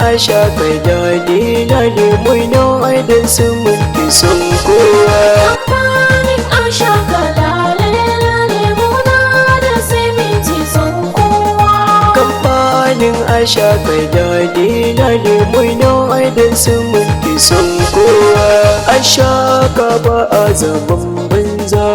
asha kai dadi lale muna da siminti sun kowa. Kamfanin asha kalale lale muna da siminti sun kowa. Kamfanin asha kai dadi lale muna da siminti sun kowa. Asha ka ba a zaman banza,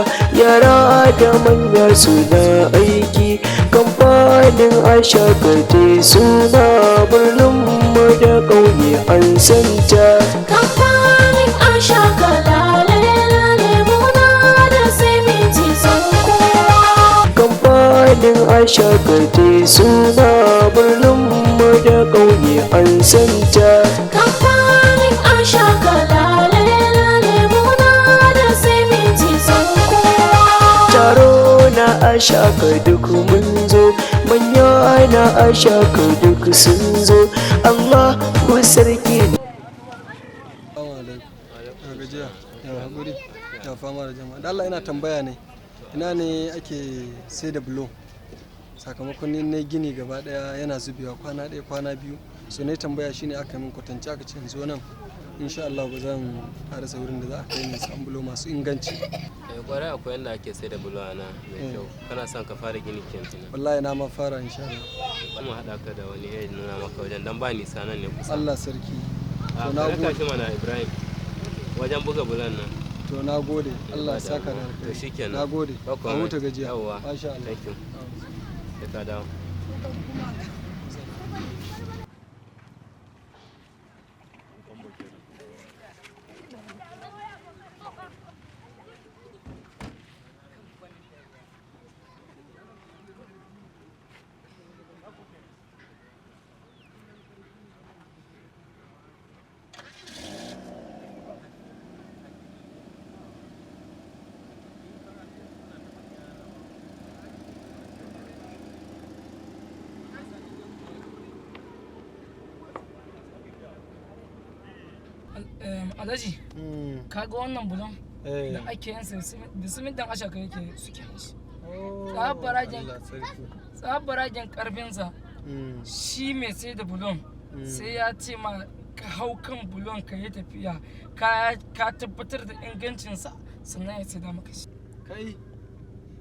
yara da manya suna aiki. Kamfanin asha kate suna birnin mu da ƙauye an santa. Kamfanin asha kalale lale muna da siminti sun kowa. Kamfanin asha kate suna birnin mu da ƙauye an santa. Kamfanin asha kalale lale muna da siminti sun kowa. Taro na asha ka duk mun zo, manya na asha ka duk sun zo. Allah ku sarki ne. Ya fama da jama'a. Da Allah ina tambaya ne, ina ne ake sai da bulo? Sakamakon ni na gini gaba daya yana zubewa kwana ɗaya kwana biyu. So ne tambaya shine aka min kwatance aka ce zo nan. Insha Allah ba zan karasa wurin da za a kai ni san bulo masu inganci. Kwarai akwai yanda ake sai da bulo ana mai kyau. Kana son ka fara gini kenan? Wallahi na ma fara insha Allah. Kuma haɗa ka da wani ya nuna maka wajen dan ba nisa nan ne kusa. Allah sarki. To na gode. Ka mana Ibrahim wajen buga bulan nan. To na gode. Allah ya saka da alkhairi. To shikenan. Na gode. Ka huta gajiya. Yawwa. Masha Allah. Thank you. Ka dawo. Alhaji, kaga wannan bulon da ake yin da simintin ashaka yake suke shi. Tsabaragen karfinsa shi mai sai da bulon sai ya ce ma ka hau kan bulon ka yi tafiya ka tabbatar da ingancinsa sannan ya sai da maka shi. Kai